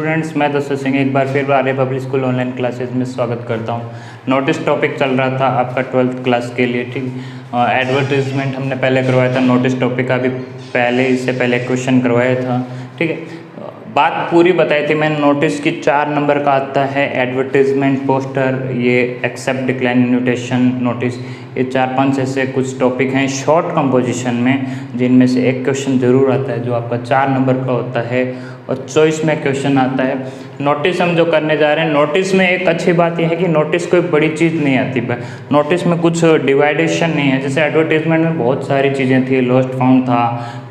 Students, मैं दशरथ सिंह एक बार फिर आर्य पब्लिक स्कूल ऑनलाइन क्लासेस में स्वागत करता हूं। नोटिस टॉपिक चल रहा था आपका 12th क्लास के लिए, ठीक। एडवर्टीजमेंट हमने पहले करवाया था, नोटिस टॉपिक का भी इससे पहले क्वेश्चन करवाया था, ठीक है। बात पूरी बताई थी मैंने। नोटिस की 4 नंबर का आता है, एडवर्टीजमेंट, पोस्टर, ये एक्सेप्ट, डिक्लाइन, इन्विटेशन, नोटिस, ये 4-5 ऐसे कुछ टॉपिक हैं शॉर्ट कंपोजिशन में, जिनमें से एक क्वेश्चन जरूर आता है जो आपका 4 नंबर का होता है और चॉइस में क्वेश्चन आता है। नोटिस हम जो करने जा रहे हैं, नोटिस में एक अच्छी बात यह है कि नोटिस कोई बड़ी चीज़ नहीं आती, नोटिस में कुछ डिवाइडेशन नहीं है। जैसे एडवर्टीजमेंट में बहुत सारी चीज़ें थी, लॉस्ट फाउंड था,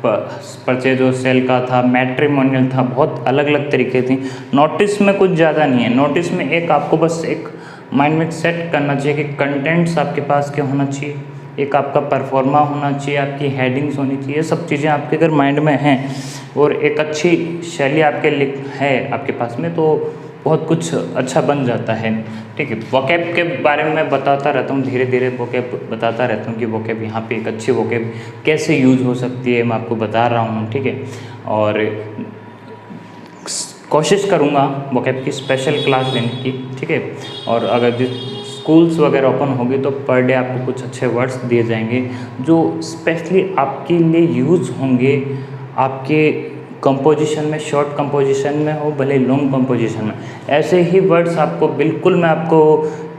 परचेज और सेल का था, मैट्रिमोनियल था, बहुत अलग अलग तरीके थी। नोटिस में कुछ ज़्यादा नहीं है। नोटिस में एक आपको बस एक माइंड में सेट करना चाहिए कि कंटेंट्स आपके पास क्या होना चाहिए, एक आपका परफॉर्मा होना चाहिए, आपकी हेडिंग्स होनी चाहिए। ये सब चीज़ें आपके अगर माइंड में हैं और एक अच्छी शैली आपके है आपके पास में, तो बहुत कुछ अच्छा बन जाता है, ठीक है। वोकैब के बारे में मैं बताता रहता हूँ, धीरे धीरे वोकैब बताता रहता हूँ कि वोकैब यहाँ पे एक अच्छी वोकैब कैसे यूज़ हो सकती है, मैं आपको बता रहा हूँ, ठीक है। और कोशिश करूँगा वोकैब की स्पेशल क्लास लेने की, ठीक है। और अगर जिस स्कूल्स वगैरह ओपन होगी तो पर डे आपको कुछ अच्छे वर्ड्स दिए जाएंगे जो स्पेशली आपके लिए यूज़ होंगे, आपके कंपोजिशन में, शॉर्ट कंपोजिशन में हो भले लॉन्ग कंपोजिशन में। ऐसे ही वर्ड्स आपको बिल्कुल मैं आपको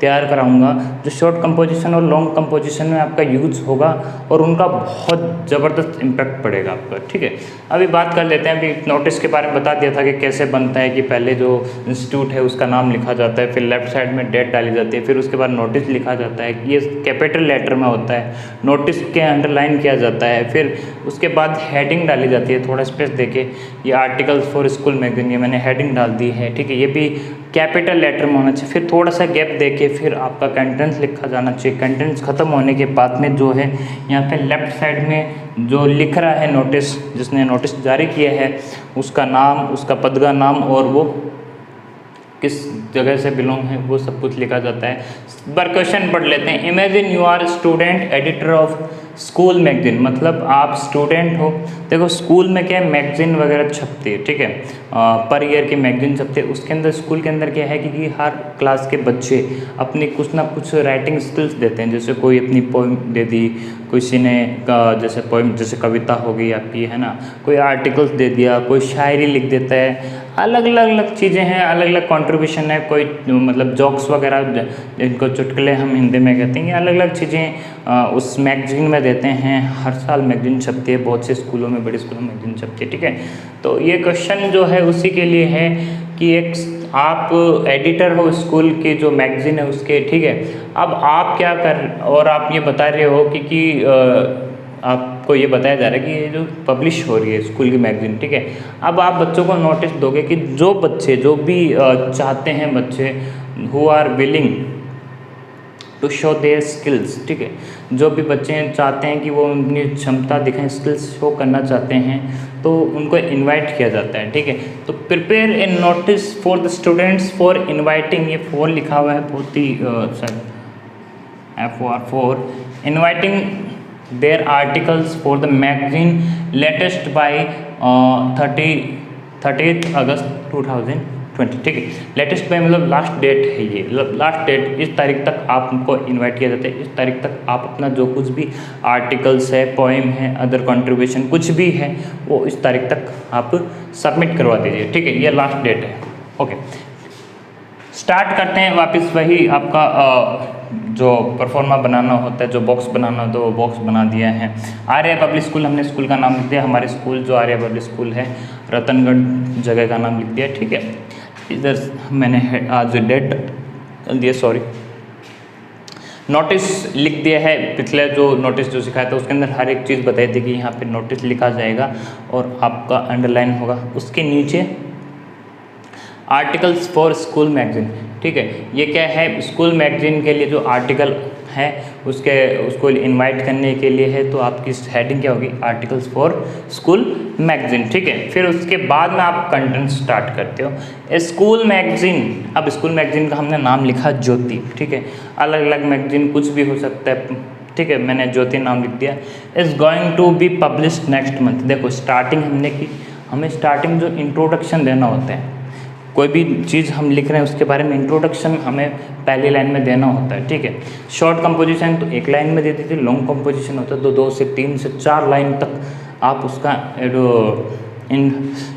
तैयार कराऊंगा जो शॉर्ट कंपोजिशन और लॉन्ग कंपोजिशन में आपका यूज़ होगा और उनका बहुत ज़बरदस्त इम्पैक्ट पड़ेगा आपका, ठीक है। अभी बात कर लेते हैं। अभी नोटिस के बारे में बता दिया था कि कैसे बनता है, कि पहले जो इंस्टीट्यूट है उसका नाम लिखा जाता है, फिर लेफ्ट साइड में डेट डाली जाती है, फिर उसके बाद नोटिस लिखा जाता है, ये कैपिटल लेटर में होता है, नोटिस के अंडरलाइन किया जाता है, फिर उसके बाद हेडिंग डाली जाती है, थोड़ा स्पेस देके, ये आर्टिकल्स फॉर स्कूल मैगजीन, ये मैंने हेडिंग डाल दी है, ठीक है। ये भी कैपिटल लेटर में होना चाहिए। फिर थोड़ा सा गैप देके फिर आपका कंटेंट्स लिखा जाना चाहिए। कंटेंट्स खत्म होने के बाद में जो है यहाँ पे लेफ्ट साइड में जो लिख रहा है नोटिस, जिसने नोटिस जारी किया है, उसका नाम, उसका पद का नाम और वो किस जगह से बिलोंग है, वो सब कुछ लिखा जाता है। बार क्वेश्चन पढ़ लेते हैं। Imagine you are student editor of school magazine, मतलब आप स्टूडेंट हो। देखो स्कूल में क्या है, मैगजीन वगैरह छपती है, ठीक है। पर ईयर की मैगजीन छपती है। उसके अंदर स्कूल के अंदर क्या है कि हर क्लास के बच्चे अपनी कुछ ना कुछ राइटिंग स्किल्स देते हैं। जैसे कोई अपनी पोइम दे दी, किसी ने जैसे पोइम, जैसे कविता हो गई आपकी, है ना, कोई आर्टिकल्स दे दिया, कोई शायरी लिख देता है। अलग अलग चीज़ें हैं, अलग अलग कंट्रीब्यूशन है। कोई मतलब जोक्स वगैरह, जिनको चुटकुले हम हिंदी में कहते हैं, अलग अलग चीज़ें उस मैगजीन में देते हैं। हर साल मैगजीन छपती है, बहुत से स्कूलों में, बड़े स्कूलों में मैगजीन छपती है, ठीक है। तो ये क्वेश्चन जो है उसी के लिए है कि एक आप एडिटर हो स्कूल की जो मैगजीन है उसके, ठीक है। अब आप क्या और आप ये बता रहे हो कि आपको ये बताया जा रहा है कि ये जो पब्लिश हो रही है स्कूल की मैगजीन, ठीक है। अब आप बच्चों को नोटिस दोगे कि जो बच्चे, जो भी चाहते हैं बच्चे, who are willing to show their skills, ठीक है, जो भी बच्चे चाहते हैं कि वो अपनी क्षमता दिखाएं, स्किल्स शो करना चाहते हैं, तो उनको इनवाइट किया जाता है, ठीक है। तो prepare a notice for the students for inviting, ये फॉर लिखा हुआ है, बहुत ही FOR inviting their articles for the magazine latest by 30 August 2020, ठीक है। लेटेस्ट बाय मतलब लास्ट डेट है, ये लास्ट डेट, इस तारीख तक आपको इनवाइट किया जाता है। इस तारीख तक आप अपना जो कुछ भी आर्टिकल्स है, पोएम है, अदर कंट्रीब्यूशन कुछ भी है, वो इस तारीख तक आप सबमिट करवा दीजिए, ठीक है। ये लास्ट डेट है, ओके। स्टार्ट करते हैं वापस वही आपका जो परफॉर्मा बनाना होता है, जो बॉक्स बनाना होता है, वो बॉक्स बना दिया है। आर्य पब्लिक स्कूल, हमने स्कूल का नाम लिख दिया। हमारे स्कूल जो आर्य पब्लिक स्कूल है, रतनगढ़ जगह का नाम लिख दिया, ठीक है। इधर मैंने आज डेट दिया, सॉरी, नोटिस लिख दिया है। पिछले जो नोटिस जो सिखाया था उसके अंदर हर एक चीज़ बताई थी कि यहाँ पे नोटिस लिखा जाएगा और आपका अंडरलाइन होगा। उसके नीचे आर्टिकल्स फॉर स्कूल मैगजीन, ठीक है। ये क्या है, स्कूल मैगजीन के लिए जो आर्टिकल है उसको इनवाइट करने के लिए है। तो आपकी हेडिंग क्या होगी, आर्टिकल्स फॉर स्कूल मैगजीन, ठीक है। फिर उसके बाद में आप कंटेंट स्टार्ट करते हो। स्कूल मैगजीन, अब स्कूल मैगजीन का हमने नाम लिखा ज्योति, ठीक है। अलग अलग मैगजीन कुछ भी हो सकता है, ठीक है। मैंने ज्योति नाम लिख दिया। Is going to be published next month. देखो स्टार्टिंग हमने की, हमें स्टार्टिंग जो इंट्रोडक्शन देना होता है, कोई भी चीज़ हम लिख रहे हैं उसके बारे में इंट्रोडक्शन हमें पहली लाइन में देना होता है, ठीक है। शॉर्ट कंपोजिशन तो एक लाइन में दे देती है, लॉन्ग कंपोजिशन होता है तो 2 से 3 से 4 लाइन तक आप उसका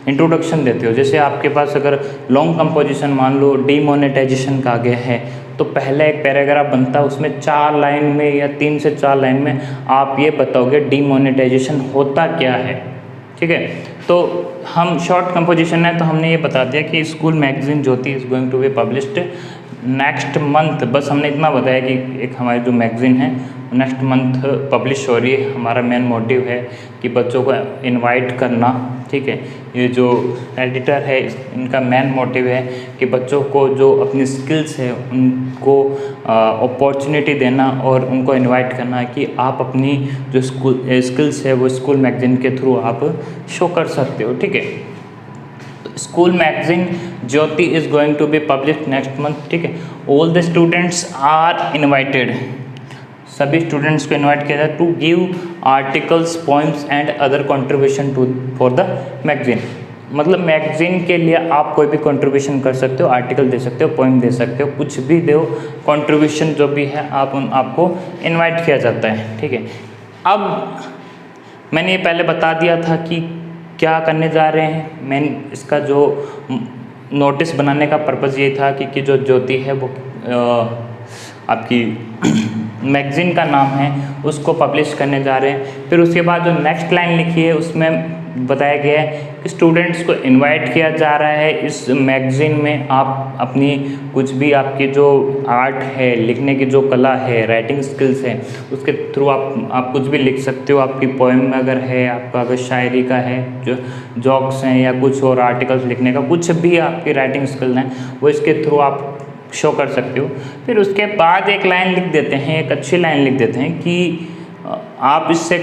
इंट्रोडक्शन देते हो। जैसे आपके पास अगर लॉन्ग कंपोजिशन मान लो डीमोनेटाइजेशन का आगे है तो पहला एक पैराग्राफ बनता है, उसमें 4 लाइन में या 3 से 4 लाइन में आप ये बताओगे डीमोनेटाइजेशन होता क्या है, ठीक है। तो हम शॉर्ट कंपोजिशन है तो हमने ये बता दिया कि school magazine Jyoti is going to be published next month, बस हमने इतना बताया कि एक हमारी जो मैगजीन है नेक्स्ट मंथ पब्लिश हो रही है। हमारा मेन मोटिव है कि बच्चों को इनवाइट करना, ठीक है। ये जो एडिटर है इनका मेन मोटिव है कि बच्चों को जो अपनी स्किल्स है उनको अपॉर्चुनिटी देना और उनको इनवाइट करना कि आप अपनी जो स्किल्स है वो स्कूल मैगजीन के थ्रू आप शो कर सकते हो, ठीक है। School magazine Jyoti is going to be publish next month, ठीक है। All the students are invited, सभी स्टूडेंट्स को इनवाइट किया जाए to give articles, poems and other contribution to for the magazine. मतलब मैगजीन के लिए आप कोई भी कंट्रीब्यूशन कर सकते हो, आर्टिकल दे सकते हो, पोइम दे सकते हो, कुछ भी दो, कंट्रीब्यूशन जो भी है आपको इनवाइट किया जाता है, ठीक है। अब मैंने ये पहले बता दिया था कि क्या करने जा रहे हैं। मैंने इसका जो नोटिस बनाने का पर्पज़ ये था कि जो ज्योति है वो आपकी मैगज़ीन का नाम है उसको पब्लिश करने जा रहे हैं। फिर उसके बाद जो नेक्स्ट लाइन लिखी है उसमें बताया गया है कि स्टूडेंट्स को इनवाइट किया जा रहा है इस मैगज़ीन में। आप अपनी कुछ भी आपकी जो आर्ट है, लिखने की जो कला है, राइटिंग स्किल्स है, उसके थ्रू आप कुछ भी लिख सकते हो। आपकी पोएम अगर है, आपका अगर शायरी का है, जो जॉक्स हैं या कुछ और आर्टिकल्स लिखने का, कुछ भी आपकी राइटिंग स्किल हैं वो इसके थ्रू आप शो कर सकते हो। फिर उसके बाद एक लाइन लिख देते हैं, एक अच्छी लाइन लिख देते हैं कि आप इससे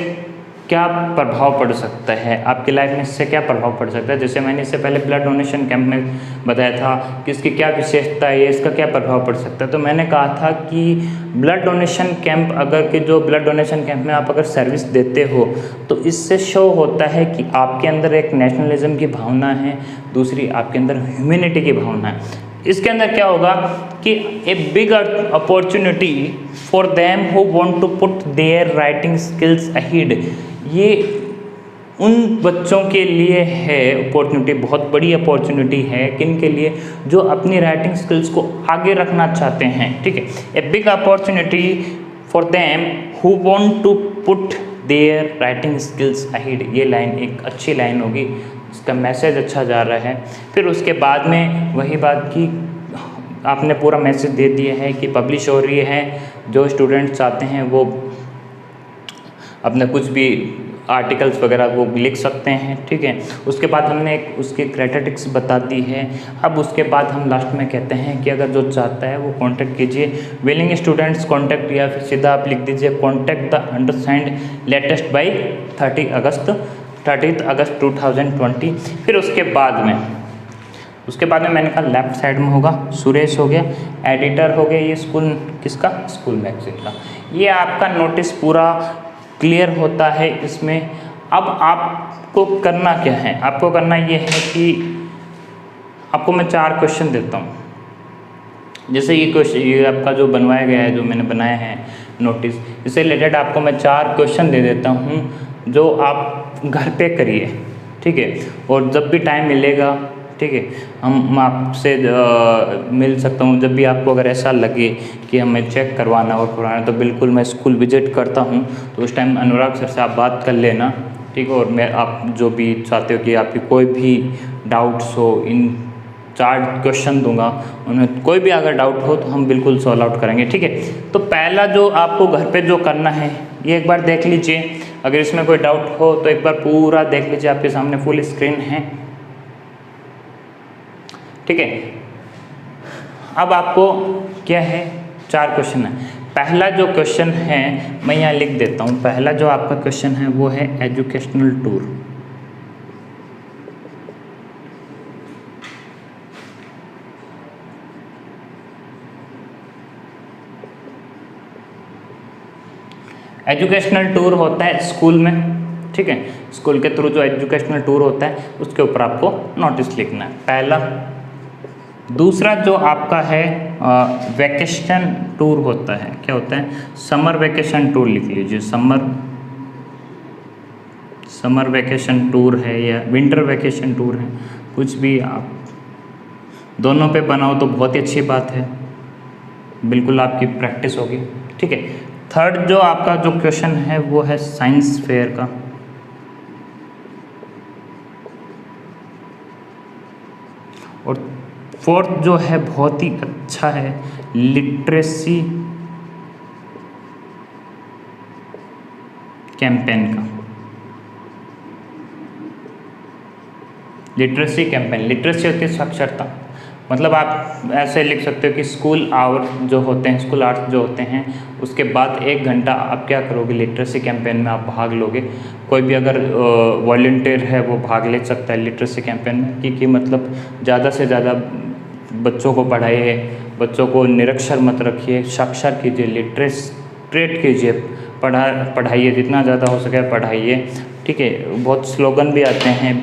क्या प्रभाव पड़ सकता है, आपकी लाइफ में इससे क्या प्रभाव पड़ सकता है। जैसे मैंने इससे पहले ब्लड डोनेशन कैंप में बताया था कि इसकी क्या विशेषता है, इसका क्या प्रभाव पड़ सकता है। तो मैंने कहा था कि ब्लड डोनेशन कैंप जो ब्लड डोनेशन कैंप में आप अगर सर्विस देते हो तो इससे शो होता है कि आपके अंदर एक नेशनलिज्म की भावना है, दूसरी आपके अंदर ह्यूमैनिटी की भावना है। इसके अंदर क्या होगा कि a big opportunity for them who want to put their writing skills ahead. ये उन बच्चों के लिए है अपॉर्चुनिटी, बहुत बड़ी अपॉर्चुनिटी है किन के लिए, जो अपनी राइटिंग स्किल्स को आगे रखना चाहते हैं, ठीक है। A big opportunity for them who want to put their writing skills ahead. ये लाइन एक अच्छी लाइन होगी, इसका मैसेज अच्छा जा रहा है। फिर उसके बाद में वही बात की आपने पूरा मैसेज दे दिया है कि पब्लिश हो रही है, जो स्टूडेंट्स चाहते हैं वो अपने कुछ भी आर्टिकल्स वगैरह वो लिख सकते हैं, ठीक है। उसके बाद हमने उसकी क्राइटेरिया बता दी है। अब उसके बाद हम लास्ट में कहते हैं कि अगर जो चाहता है वो कांटेक्ट कीजिए, विलिंग स्टूडेंट्स कांटेक्ट, या फिर सीधा आप लिख दीजिए contact the अंडरसाइंड latest by 30 August 2020। फिर उसके बाद में मैंने कहा लेफ्ट साइड में होगा सुरेश हो गया, एडिटर हो गया, ये स्कूल किसका, स्कूल मैगजीन का। ये आपका नोटिस पूरा क्लियर होता है इसमें। अब आपको करना क्या है, आपको करना ये है कि आपको मैं 4 क्वेश्चन देता हूँ। जैसे ये आपका जो बनवाया गया है, जो मैंने बनाया है नोटिस, इससे रिलेटेड आपको मैं 4 क्वेश्चन दे देता हूँ जो आप घर पे करिए, ठीक है। और जब भी टाइम मिलेगा, ठीक है, हम आपसे मिल सकता हूँ। जब भी आपको अगर ऐसा लगे कि हमें चेक करवाना और करवाना, तो बिल्कुल मैं स्कूल विजिट करता हूँ, तो उस टाइम अनुराग सर से आप बात कर लेना, ठीक है। और मैं आप जो भी चाहते हो कि आपकी कोई भी डाउट्स हो, इन 4 क्वेश्चन दूंगा, उनमें कोई भी अगर डाउट हो तो हम बिल्कुल सॉल्व आउट करेंगे, ठीक है। तो पहला जो आपको घर पे जो करना है ये एक बार देख लीजिए। अगर इसमें कोई डाउट हो तो एक बार पूरा देख लीजिए, आपके सामने फुल स्क्रीन है, ठीक है। अब आपको क्या है, 4 क्वेश्चन है। पहला जो क्वेश्चन है मैं यहाँ लिख देता हूँ। पहला जो आपका क्वेश्चन है वो है एजुकेशनल टूर। एजुकेशनल टूर होता है स्कूल में, ठीक है। स्कूल के थ्रू जो एजुकेशनल टूर होता है उसके ऊपर आपको नोटिस लिखना है। पहला दूसरा जो आपका है वैकेशन टूर होता है, क्या होता है, समर वैकेशन टूर लिख लीजिए। समर वैकेशन टूर है या विंटर वैकेशन टूर है, कुछ भी आप दोनों पे बनाओ तो बहुत ही अच्छी बात है, बिल्कुल आपकी प्रैक्टिस होगी। ठीक है, थर्ड जो आपका जो क्वेश्चन है वो है साइंस फेयर का। और फोर्थ जो है बहुत ही अच्छा है, लिटरेसी कैंपेन का। लिटरेसी कैंपेन, लिटरेसी होती है साक्षरता, मतलब आप ऐसे लिख सकते हो कि स्कूल आवर जो होते हैं, स्कूल आवर्स जो होते हैं, उसके बाद 1 घंटा आप क्या करोगे, लिटरेसी कैंपेन में आप भाग लोगे। कोई भी अगर वॉलंटियर है वो भाग ले सकता है लिटरेसी कैंपेन में, क्योंकि मतलब ज़्यादा से ज़्यादा बच्चों को पढ़ाइए, बच्चों को निरक्षर मत रखिए, साक्षर कीजिए, लिटरेट कीजिए, पढ़ाइए, जितना ज़्यादा हो सके पढ़ाइए। ठीक है, बहुत स्लोगन भी आते हैं,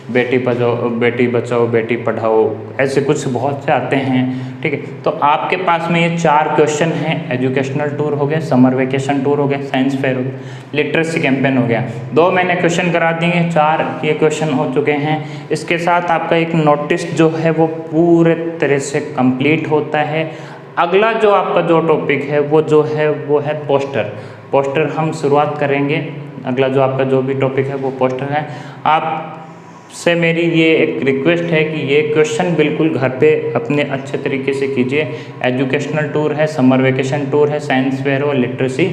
बेटी बचाओ बेटी पढ़ाओ, ऐसे कुछ बहुत से आते हैं। ठीक है, तो आपके पास में ये 4 क्वेश्चन हैं, एजुकेशनल टूर हो गया, समर वेकेशन टूर हो गया, साइंस फेयर हो गया, लिटरेसी कैंपेन हो गया। 2 मैंने क्वेश्चन करा दिए, 4 ये क्वेश्चन हो चुके हैं। इसके साथ आपका एक नोटिस जो है वो पूरे तरह से कंप्लीट होता है। अगला जो आपका जो टॉपिक है वो है पोस्टर हम शुरुआत करेंगे। अगला जो आपका जो भी टॉपिक है वो पोस्टर है। आप से मेरी ये एक रिक्वेस्ट है कि ये क्वेश्चन बिल्कुल घर पे अपने अच्छे तरीके से कीजिए। एजुकेशनल टूर है, समर वेकेशन टूर है, साइंस फेयर और लिटरेसी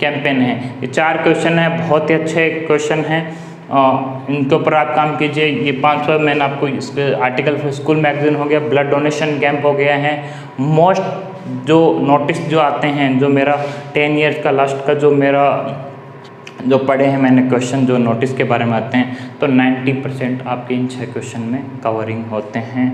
कैंपेन है, ये 4 क्वेश्चन है, बहुत ही अच्छे क्वेश्चन हैं। इनके ऊपर आप काम कीजिए। ये 5वां मैंने आपको इस आर्टिकल स्कूल मैगजीन हो गया, ब्लड डोनेशन कैंप हो गया है। मोस्ट जो नोटिस जो आते हैं, जो मेरा 10 ईयर्स का लास्ट का जो पढ़े हैं मैंने क्वेश्चन जो नोटिस के बारे में आते हैं, तो 90% आपके इन 6 क्वेश्चन में कवरिंग होते हैं।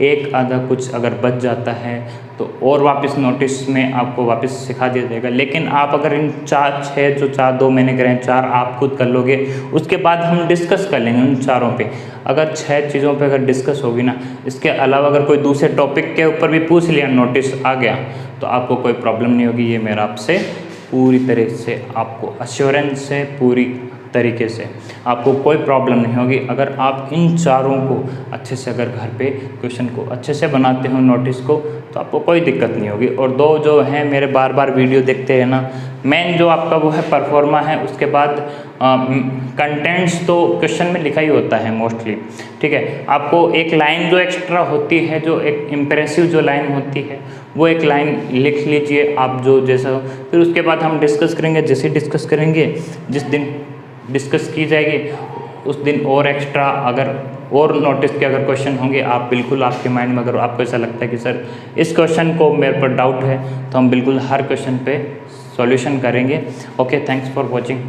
एक आधा कुछ अगर बच जाता है तो और वापस नोटिस में आपको वापस सिखा दिया जाएगा। लेकिन आप अगर इन 4-6 जो 2 मैंने करे हैं, 4 आप खुद कर लोगे, उसके बाद हम डिस्कस कर लेंगे उन 4 पे। अगर 6 चीज़ों पे अगर डिस्कस होगी ना, इसके अलावा अगर कोई दूसरे टॉपिक के ऊपर भी पूछ लिया, नोटिस आ गया, तो आपको कोई प्रॉब्लम नहीं होगी। ये मेरा आपसे पूरी तरह से आपको अश्योरेंस है, पूरी तरीके से आपको कोई प्रॉब्लम नहीं होगी अगर आप इन 4 को अच्छे से अगर घर पे क्वेश्चन को अच्छे से बनाते हो, नोटिस को, तो आपको कोई दिक्कत नहीं होगी। और 2 जो हैं मेरे बार वीडियो देखते रहना। मेन जो आपका वो है परफॉर्मा है, उसके बाद कंटेंट्स तो क्वेश्चन में लिखा ही होता है मोस्टली। ठीक है, आपको एक लाइन जो एक्स्ट्रा होती है, जो एक इम्प्रेसिव जो लाइन होती है, वो एक लाइन लिख लीजिए आप जो जैसा हो। फिर उसके बाद हम डिस्कस करेंगे, जैसे डिस्कस करेंगे, जिस दिन डिस्कस की जाएगी उस दिन और एक्स्ट्रा अगर और नोटिस के अगर क्वेश्चन होंगे, आप बिल्कुल आपके माइंड में अगर आपको ऐसा लगता है कि सर इस क्वेश्चन को मेरे पर डाउट है, तो हम बिल्कुल हर क्वेश्चन पे सॉल्यूशन करेंगे। Okay, thanks for watching.